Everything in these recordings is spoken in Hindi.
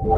तो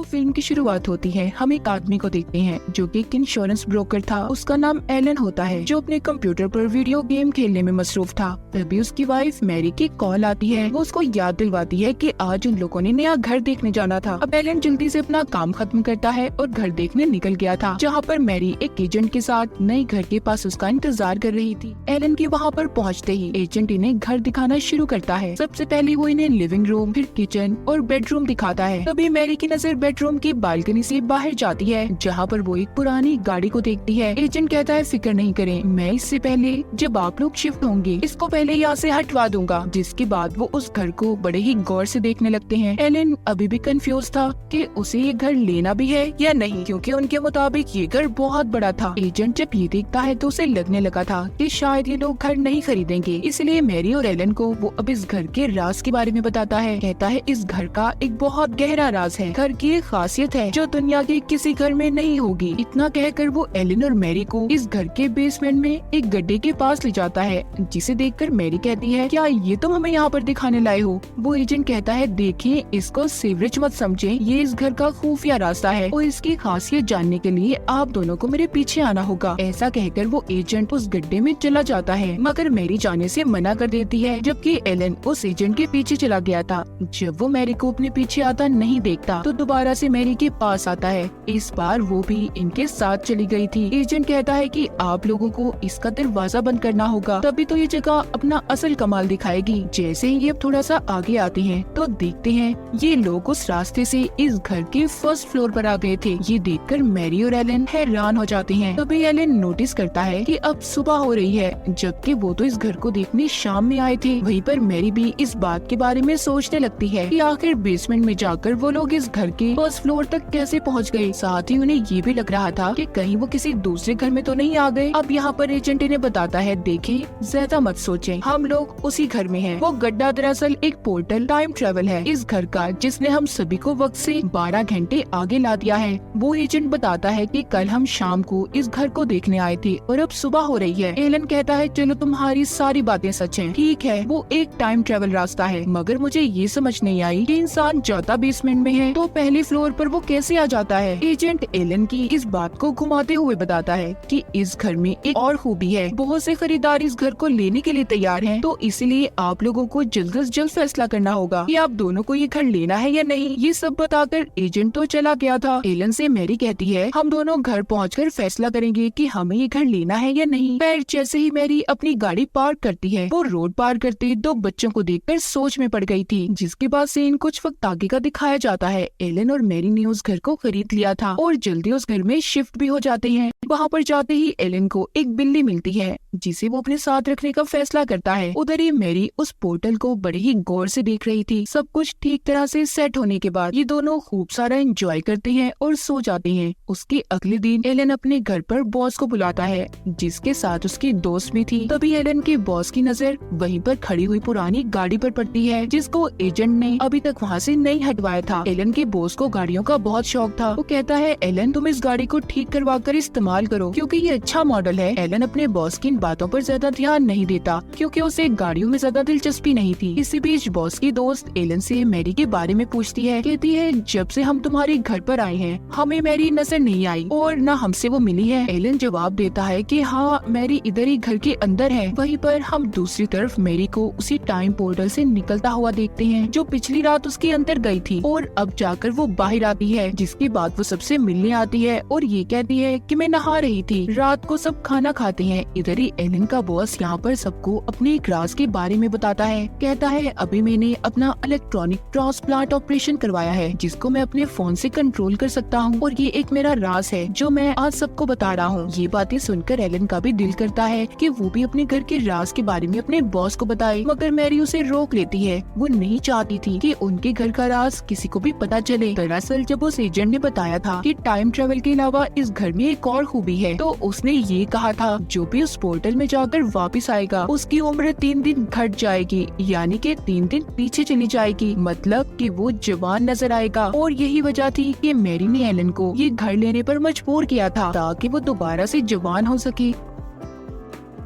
फिल्म की शुरुआत होती है। हम एक आदमी को देखते हैं जो कि एक इंश्योरेंस ब्रोकर था। उसका नाम एलन होता है, जो अपने कंप्यूटर पर वीडियो गेम खेलने में मसरूफ था। तभी उसकी वाइफ मैरी की कॉल आती है। वो उसको याद दिलवाती है कि आज उन लोगों ने नया घर देखने जाना था। अब एलन जल्दी से अपना काम खत्म करता है और घर देखने निकल गया था, जहाँ पर मैरी एक एजेंट के साथ नए घर के पास उसका इंतजार कर रही थी। एलन के वहाँ पर पहुँचते ही एजेंट इन्हें घर दिखाना शुरू करता है। सबसे पहले वो इन्हें लिविंग रूम, फिर किचन और बेडरूम दिखाता है। तभी मैरी की नजर बेडरूम की बालकनी से बाहर जाती है, जहाँ पर वो एक पुरानी गाड़ी को देखती है। एजेंट कहता है फिक्र नहीं करें, मैं इससे पहले जब आप लोग शिफ्ट होंगे इसको पहले यहाँ से हटवा दूंगा। जिसके बाद वो उस घर को बड़े ही गौर से देखने लगते हैं। एलन अभी भी कंफ्यूज था कि उसे ये घर लेना भी है या नहीं, क्योंकि उनके मुताबिक ये घर बहुत बड़ा था। एजेंट जब ये देखता है तो उसे लगने लगा था कि शायद ये लोग घर नहीं खरीदेंगे, इसलिए मैरी और एलन को वो अब इस घर के राज के बारे में बताता है। कहता है इस घर का एक बहुत गहरा राज है, घर की एक खासियत है जो दुनिया के किसी घर में नहीं होगी। इतना कहकर वो एलन और मैरी को इस घर के बेसमेंट में एक गड्ढे के पास ले जाता है, जिसे देखकर मैरी कहती है क्या ये तुम हमें यहाँ पर दिखाने लाए हो। वो एजेंट कहता है देखिए, इसको सीवरेज मत समझे, ये इस घर का खुफिया रास्ता है और इसकी खासियत जानने के लिए आप दोनों को मेरे पीछे आना होगा। ऐसा कहकर वो एजेंट उस गड्ढे में चला जाता है, मगर मैरी जाने से मना कर देती है, जबकि एलन उस एजेंट के पीछे चला गया था। जब वो मैरी को अपने पीछे आता नहीं देखता तो दोबारा से मैरी के पास आता है। इस बार वो भी इनके साथ चली गई थी। एजेंट कहता है कि आप लोगों को इसका दरवाजा बंद करना होगा, तभी तो ये जगह अपना असल कमाल दिखाएगी। जैसे ही ये थोड़ा सा आगे आते हैं तो देखते हैं ये लोग उस रास्ते से इस घर के फर्स्ट फ्लोर पर आ गए थे। ये देखकर मैरी और एलन हैरान हो जाते हैं। तभी एलन नोटिस करता है कि अब सुबह हो रही है, जबकि वो तो इस घर को देखने शाम में आए थे। वहीं पर मैरी भी इस बात के बारे में सोचने लगती है कि आखिर बेसमेंट में जाकर वो लोग इस घर के फर्स्ट फ्लोर तक कैसे पहुंच गए। साथ ही उन्हें ये भी लग रहा था कि कहीं वो किसी दूसरे घर में तो नहीं आ गए। अब यहाँ पर एजेंट इन्हें बताता है देखिए, ज्यादा मत सोचें, हम लोग उसी घर में हैं। वो गड्ढा दरअसल एक पोर्टल टाइम ट्रेवल है इस घर का, जिसने हम सभी को वक्त से 12 घंटे आगे ला दिया है। वो एजेंट बताता है कि कल हम शाम को इस घर को देखने आए थे और अब सुबह हो रही है। एलन कहता है चलो तुम्हारी सारी बातें सच हैं, ठीक है वो एक टाइम ट्रेवल रास्ता है, मगर मुझे ये समझ नहीं आई कि इंसान जाता बेसमेंट में है तो पहले फ्लोर पर वो कैसे आ जाता है। एजेंट एलन की इस बात को घुमाते हुए बताता है कि इस घर में एक और खूबी है, बहुत से खरीदार इस घर को लेने के लिए तैयार हैं, तो इसलिए आप लोगों को जल्द से जल्द फैसला करना होगा कि आप दोनों को ये घर लेना है या नहीं। ये सब बताकर एजेंट तो चला गया था। एलन से मैरी कहती है हम दोनों घर पहुंचकर फैसला करेंगे कि हमें ये घर लेना है या नहीं। फिर जैसे ही मैरी अपनी गाड़ी पार्क करती है, वो रोड पार करते 2 बच्चों को देखकर सोच में पड़ गई थी, जिसके बाद सीन कुछ वक्त आगे का दिखाया जाता है। एलन और मैरी ने उस घर को खरीद लिया था और जल्दी उस घर में शिफ्ट भी हो जाते हैं। वहाँ पर जाते ही एलन को एक बिल्ली मिलती है, जिसे वो अपने साथ रखने का फैसला करता है। उधर ही मैरी उस पोर्टल को बड़े ही गौर से देख रही थी। सब कुछ ठीक तरह से सेट होने के बाद ये दोनों खूब सारा एंजॉय करते हैं और सो जाते हैं। उसके अगले दिन एलन अपने घर पर बॉस को बुलाता है, जिसके साथ उसकी दोस्त भी थी। तभी एलन के बॉस की नजर वहीं पर खड़ी हुई पुरानी गाड़ी पर पड़ती है, जिसको एजेंट ने अभी तक वहाँ से नहीं हटवाया था। एलन के बॉस को गाड़ियों का बहुत शौक था। वो कहता है एलन तुम इस गाड़ी को ठीक करवा कर इस्तेमाल करो, क्योंकि ये अच्छा मॉडल है। एलन अपने बॉस की इन बातों पर ज्यादा ध्यान नहीं देता, क्योंकि उसे गाड़ियों में ज्यादा दिलचस्पी नहीं थी। इसी बीच बॉस की दोस्त एलन से मैरी के बारे में पूछती है। कहती है जब से हम तुम्हारे घर पर आए हैं हमें मैरी नजर नहीं आई और न हमसे वो मिली है। एलन जवाब देता है कि हाँ मैरी इधर ही घर के अंदर है। वहीं पर हम दूसरी तरफ मैरी को उसी टाइम पोर्टल से निकलता हुआ देखते हैं, जो पिछली रात उसके अंदर गई थी और अब जाकर वो बाहर आती है। जिसके बाद वो सबसे मिलने आती है और ये कहती है कि मैं नहा रही थी। रात को सब खाना खाते हैं। इधर ही एलन का बॉस यहाँ पर सबको अपने एक राज के बारे में बताता है। कहता है अभी मैंने अपना इलेक्ट्रॉनिक ट्रांसप्लांट ऑपरेशन करवाया है, जिसको मैं अपने फोन से कंट्रोल कर सकता हूँ और ये एक मेरा राज है जो मैं आज सबको बता रहा हूँ। ये बातें सुनकर एलन का भी दिल करता है कि वो भी अपने घर के राज के बारे में अपने बॉस को बताए, मगर मैरी उसे रोक लेती है। वो नहीं चाहती थी कि उनके घर का राज किसी को भी पता चले। दरअसल जब उस एजेंट ने बताया था कि टाइम ट्रेवल के अलावा इस घर में एक और खूबी है, तो उसने ये कहा था जो भी उस पोर्टल में जाकर वापस आएगा उसकी उम्र 3 दिन घट जाएगी, यानी कि 3 दिन पीछे चली जाएगी, मतलब कि वो जवान नजर आएगा। और यही वजह थी कि मैरी ने एलन को ये घर लेने पर मजबूर किया था, ताकि वो दोबारा से जवान हो सके।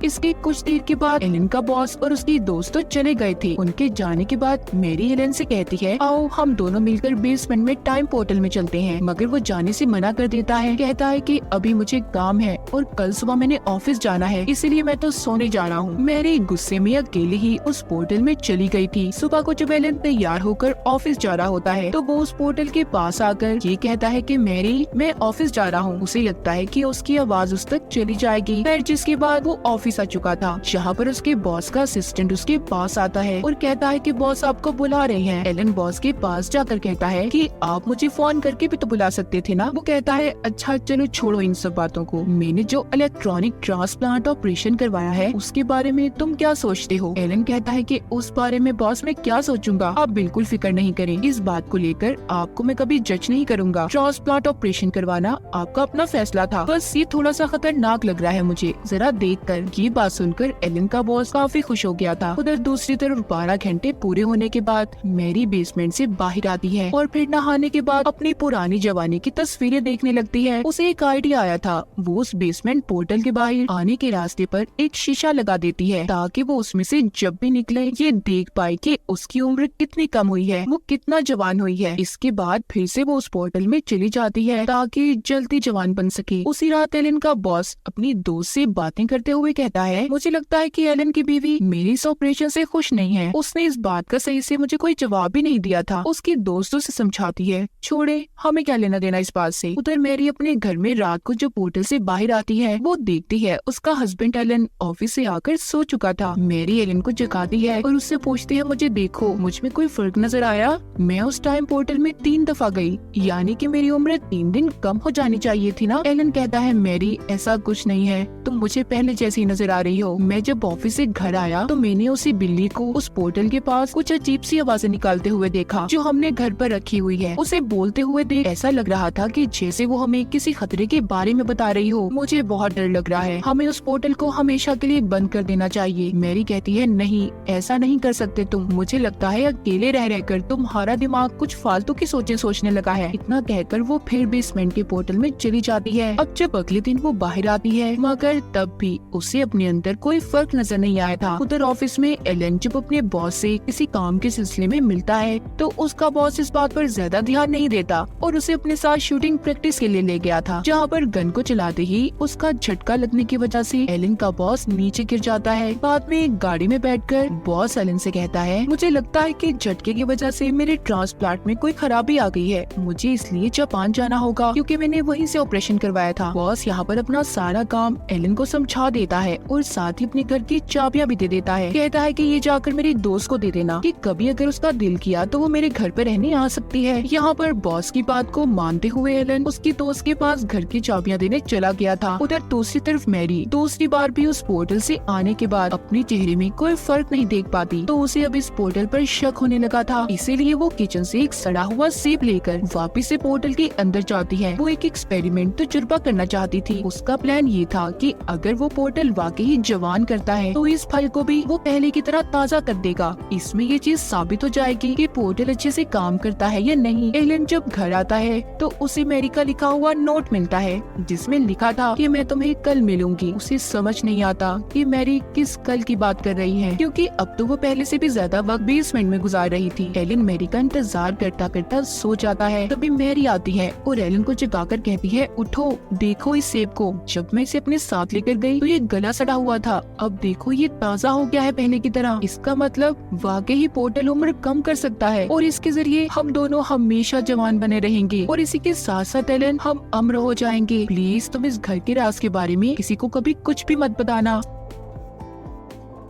इसके कुछ देर के बाद एलन का बॉस और उसकी दोस्त तो चले गए थे। उनके जाने के बाद मैरी एलन से कहती है आओ हम दोनों मिलकर बेसमेंट में टाइम पोर्टल में चलते हैं, मगर वो जाने से मना कर देता है। कहता है कि अभी मुझे काम है और कल सुबह मैंने ऑफिस जाना है, इसलिए मैं तो सोने जा रहा हूँ। मैरी गुस्से में अकेले ही उस पोर्टल में चली गई थी। सुबह को जब एलन तैयार होकर ऑफिस जा रहा होता है तो वो उस पोर्टल के पास आकर ये कहता है कि मैरी मैं ऑफिस जा रहा हूँ। उसे लगता है कि उसकी आवाज उस तक चली जाएगी। फिर जिसके बाद वो ऑफिस आ चुका था, जहाँ पर उसके बॉस का असिस्टेंट उसके पास आता है और कहता है कि बॉस आपको बुला रहे हैं। एलन बॉस के पास जाकर कहता है कि आप मुझे फोन करके भी तो बुला सकते थे ना। वो कहता है अच्छा चलो छोड़ो इन सब बातों को, मैंने जो इलेक्ट्रॉनिक ट्रांसप्लांट ऑपरेशन करवाया है उसके बारे में तुम क्या सोचते हो। एलन कहता है कि उस बारे में बॉस मैं क्या सोचूंगा, आप बिल्कुल फिक्र नहीं करें, इस बात को लेकर आपको मैं कभी जज नहीं करूंगा। ट्रांसप्लांट ऑपरेशन करवाना आपका अपना फैसला था, बस ये थोड़ा सा खतरनाक लग रहा है मुझे जरा देखकर। ये बात सुनकर एलन का बॉस काफी खुश हो गया था। उधर दूसरी तरफ 12 घंटे पूरे होने के बाद मैरी बेसमेंट से बाहर आती है और फिर नहाने के बाद अपनी पुरानी जवानी की तस्वीरें देखने लगती है। उसे एक आइडिया आया था, वो उस बेसमेंट पोर्टल के बाहर आने के रास्ते पर एक शीशा लगा देती है ताकि वो उसमें से जब भी निकले ये देख पाए कि उसकी उम्र कितनी कम हुई है, वो कितना जवान हुई है। इसके बाद फिर से वो उस पोर्टल में चली जाती है ताकि जल्दी जवान बन सके। उसी रात एलन का बॉस अपनी दोस्त से बातें करते हुए कहता है मुझे लगता है कि एलन की बीवी मेरी इस ऑपरेशन से खुश नहीं है, उसने इस बात का सही से मुझे कोई जवाब भी नहीं दिया था। उसकी दोस्तों से समझाती है छोड़े हमें क्या लेना देना इस बात से। उधर मैरी अपने घर में रात को जो पोर्टल से बाहर आती है वो देखती है उसका हस्बैंड एलन ऑफिस से आकर सो चुका था। मैरी एलन को जगाती है और उससे पूछती है मुझे देखो मुझ में कोई फर्क नजर आया, मैं उस टाइम पोर्टल में 3 दफा गई, यानी कि मेरी उम्र 3 दिन कम हो जानी चाहिए थी ना। एलन कहता है मैरी ऐसा कुछ नहीं है, तुम मुझे पहले जैसी नजर आ रही हो। मैं जब ऑफिस से घर आया तो मैंने उसी बिल्ली को उस पोर्टल के पास कुछ अजीब सी आवाजें निकालते हुए देखा जो हमने घर पर रखी हुई है। उसे बोलते हुए देख ऐसा लग रहा था कि जैसे वो हमें किसी खतरे के बारे में बता रही हो। मुझे बहुत डर लग रहा है, हमें उस पोर्टल को हमेशा के लिए बंद कर देना चाहिए। मैरी कहती है नहीं ऐसा नहीं कर सकते तुम, मुझे लगता है अकेले रह रहकर तुम्हारा दिमाग कुछ फालतू की सोचें सोचने लगा है। इतना कहकर वो फिर बेसमेंट के पोर्टल में चली जाती है। अब जब अगले दिन वो बाहर आती है मगर तब भी उसे अपने अंदर कोई फर्क नजर नहीं आया था। उधर ऑफिस में एलन जब अपने बॉस से किसी काम के सिलसिले में मिलता है तो उसका बॉस इस बात पर ज्यादा ध्यान नहीं देता और उसे अपने साथ शूटिंग प्रैक्टिस के लिए ले गया था, जहाँ पर गन को चलाते ही उसका झटका लगने की वजह से एलन का बॉस नीचे गिर जाता है। बाद में एक गाड़ी में बैठकर बॉस एलन से कहता है मुझे लगता है कि झटके की वजह से मेरे ट्रांसप्लांट में कोई खराबी आ गई है, मुझे इसलिए जापान जाना होगा क्योंकि मैंने वहीं से ऑपरेशन करवाया था। बॉस यहाँ पर अपना सारा काम एलन को समझा देता है और साथ ही अपने घर की चाबियां भी दे देता है। कहता है कि ये जाकर मेरी दोस्त को दे देना कि कभी अगर उसका दिल किया तो वो मेरे घर पे रहने आ सकती है। यहाँ पर बॉस की बात को मानते हुए एलन उसकी दोस्त के पास घर की चाबियां देने चला गया था। उधर दूसरी तरफ मैरी दूसरी बार भी उस पोर्टल से आने के बाद अपने चेहरे में कोई फर्क नहीं देख पाती, तो उसे अब इस पोर्टल पर शक होने लगा था। इसीलिए वो किचन से एक सड़ा हुआ सेब लेकर वापस से पोर्टल के अंदर जाती है। वो एक एक्सपेरिमेंट तजुर्बा करना चाहती थी। उसका प्लान ये था कि अगर वो पोर्टल वाकई जवान करता है तो इस फल को भी वो पहले की तरह ताज़ा कर देगा। इसमें ये चीज साबित हो जाएगी कि पोर्टल अच्छे से काम करता है या नहीं। एलन जब घर आता है तो उसे मैरी का लिखा हुआ नोट मिलता है जिसमें लिखा था कि मैं तुम्हें कल मिलूंगी। उसे समझ नहीं आता कि मैरी किस कल की बात कर रही है, क्योंकि अब तो वो पहले से भी ज्यादा वक्त बेसमेंट में गुजार रही थी। एलन मैरी का इंतजार करता करता सो जाता है। तभी मैरी आती है और एलन को जगाकर कहती है उठो देखो इस सेब को, जब मैं इसे अपने साथ लेकर गई तो ये गला सड़ा हुआ था, अब देखो ये ताज़ा हो गया है पहले की तरह। इसका मतलब वाकई ही पोर्टल उम्र कम कर सकता है और इसके जरिए हम दोनों हमेशा जवान बने रहेंगे और इसी के साथ साथ एलन हम अमर हो जाएंगे। प्लीज तुम इस घर के राज के बारे में किसी को कभी कुछ भी मत बताना।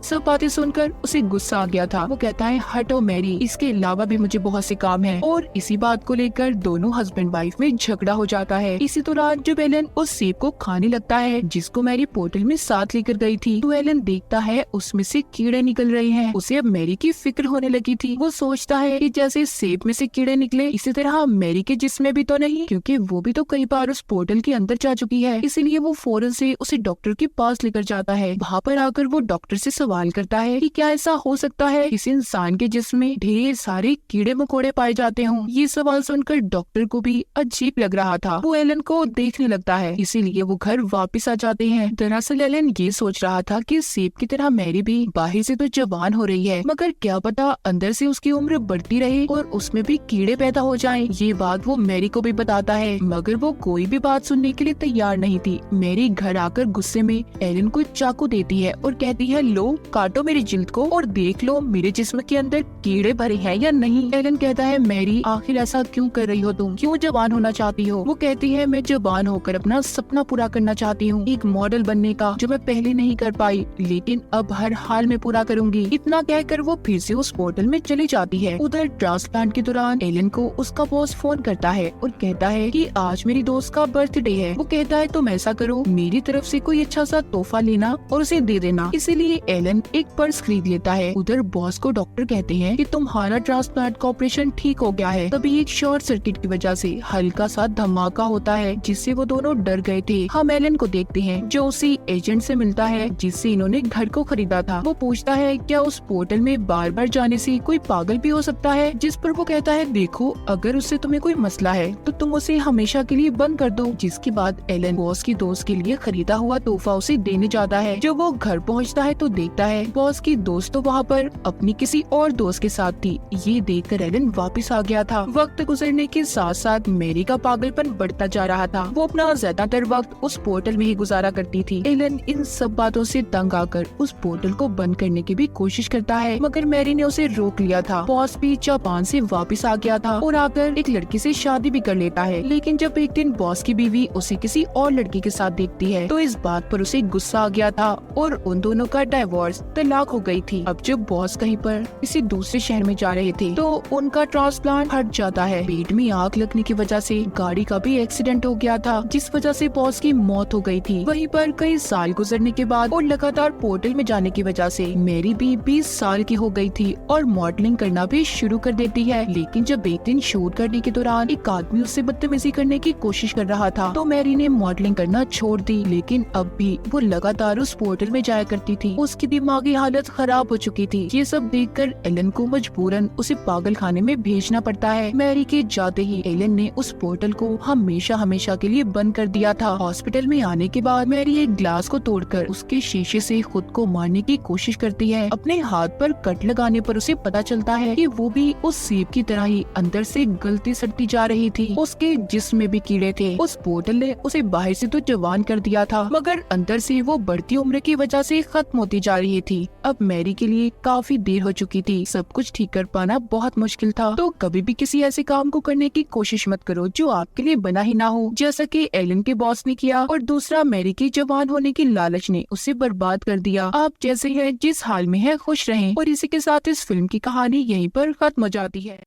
सब बातें सुनकर उसे गुस्सा आ गया था। वो कहता है हटो मैरी, इसके अलावा भी मुझे बहुत से काम है। और इसी बात को लेकर दोनों हस्बैंड वाइफ में झगड़ा हो जाता है। इसी दौरान जब एलन उस सेब को खाने लगता है जिसको मैरी पोर्टल में साथ लेकर गई थी तो एलन देखता है उसमें से कीड़े निकल रहे हैं। उसे अब मैरी की फिक्र होने लगी थी। वो सोचता है कि जैसे सेब में से कीड़े निकले इसी तरह मैरी के जिस्म में भी तो नहीं, क्योंकि वो भी तो कई बार उस पोर्टल के अंदर जा चुकी है। इसीलिए वो फौरन से उसे डॉक्टर के पास लेकर जाता है। वहाँ पर आकर वो डॉक्टर से सवाल सवाल करता है कि क्या ऐसा हो सकता है किसी इंसान के जिस्म में ढेर सारे कीड़े मकोड़े पाए जाते हों। ये सवाल सुनकर डॉक्टर को भी अजीब लग रहा था। वो एलन को देखने लगता है, इसीलिए वो घर वापस आ जाते हैं। दरअसल एलन ये सोच रहा था कि सेब की तरह मैरी भी बाहर से तो जवान हो रही है, मगर क्या पता अंदर से उसकी उम्र बढ़ती रहे और उसमें भी कीड़े पैदा हो जाएं। ये बात वो मैरी को भी बताता है, मगर वो कोई भी बात सुनने के लिए तैयार नहीं थी। मैरी घर आकर गुस्से में एलन को चाकू देती है और कहती है, लो काटो मेरी जिल्द को और देख लो मेरे जिस्म के अंदर कीड़े भरे हैं या नहीं। एलन कहता है, मैरी आखिर ऐसा क्यों कर रही हो तुम, क्यों जवान होना चाहती हो। वो कहती है, मैं जवान होकर अपना सपना पूरा करना चाहती हूँ, एक मॉडल बनने का, जो मैं पहले नहीं कर पाई लेकिन अब हर हाल में पूरा करूंगी। इतना कहकर वो फिर से उस पोर्टल में चली जाती है। उधर ट्रांसप्लांट के दौरान एलन को उसका बॉस फोन करता है और कहता है कि आज मेरी दोस्त का बर्थडे है। वो कहता है, तुम ऐसा करो, मेरी तरफ से कोई अच्छा सा तोहफा लेना और उसे दे देना। इसीलिए एलन एक पर्स खरीद लेता है। उधर बॉस को डॉक्टर कहते हैं कि तुम्हारा ट्रांसप्लांट का ऑपरेशन ठीक हो गया है। तभी एक शॉर्ट सर्किट की वजह से हल्का सा धमाका होता है, जिससे वो दोनों डर गए थे। हम एलन को देखते हैं जो उसी एजेंट से मिलता है जिससे इन्होंने घर को खरीदा था। वो पूछता है, क्या उस पोर्टल में बार बार जाने से कोई पागल भी हो सकता है। जिस पर वो कहता है, देखो अगर उससे तुम्हें कोई मसला है तो तुम उसे हमेशा के लिए बंद कर दो। जिसके बाद एलन बॉस की दोस्त के लिए खरीदा हुआ तोहफा उसे देने जाता है। जब वो घर पहुंचता है तो देखता है बॉस की दोस्त तो वहाँ पर अपनी किसी और दोस्त के साथ थी। ये देखकर एलन वापस आ गया था। वक्त गुजरने के साथ साथ मैरी का पागलपन बढ़ता जा रहा था। वो अपना ज्यादातर वक्त उस पोर्टल में ही गुजारा करती थी। एलन इन सब बातों से तंग आकर उस पोर्टल को बंद करने की भी कोशिश करता है, मगर मैरी ने उसे रोक लिया था। बॉस भी जापान से वापस आ गया था और आकर एक लड़की से शादी भी कर लेता है। लेकिन जब एक दिन बॉस की बीवी उसे किसी और लड़की के साथ देखती है तो इस बात पर उसे गुस्सा आ गया था और उन दोनों का डाइवोर्स, तलाक हो गई थी। अब जब बॉस कहीं पर किसी दूसरे शहर में जा रहे थे तो उनका ट्रांसप्लांट हट जाता है। पेट में आग लगने की वजह से गाड़ी का भी एक्सीडेंट हो गया था, जिस वजह से बॉस की मौत हो गई थी। वहीं पर कई साल गुजरने के बाद और लगातार पोर्टल में जाने की वजह से मैरी भी 20 साल की हो गई थी और मॉडलिंग करना भी शुरू कर देती है। लेकिन जब एक दिन शूट करने के दौरान एक आदमी उससे बदतमीजी करने की कोशिश कर रहा था तो मैरी ने मॉडलिंग करना छोड़ दी। लेकिन अब भी वो लगातार उस पोर्टल में जाया करती थी। उसकी दिमागी हालत खराब हो चुकी थी। ये सब देखकर एलन को मजबूरन उसे पागल खाने में भेजना पड़ता है। मैरी के जाते ही एलन ने उस पोर्टल को हमेशा हमेशा के लिए बंद कर दिया था। हॉस्पिटल में आने के बाद मैरी एक ग्लास को तोड़कर उसके शीशे से खुद को मारने की कोशिश करती है। अपने हाथ पर कट लगाने पर उसे पता चलता है कि वो भी उस सेब की तरह ही अंदर से गलती सड़ती जा रही थी। उसके जिस्म में भी कीड़े थे। उस पोर्टल ने उसे बाहर से तो जवान कर दिया था, मगर अंदर से वो बढ़ती उम्र की वजह से खत्म होती जा रही थी। अब मैरी के लिए काफी देर हो चुकी थी। सब कुछ ठीक कर पाना बहुत मुश्किल था। तो कभी भी किसी ऐसे काम को करने की कोशिश मत करो जो आपके लिए बना ही ना हो, जैसा कि एलन के बॉस ने किया और दूसरा मैरी की जवान होने की लालच ने उसे बर्बाद कर दिया। आप जैसे हैं जिस हाल में है खुश रहें। और इसी के साथ इस फिल्म की कहानी यहीं पर खत्म हो जाती है।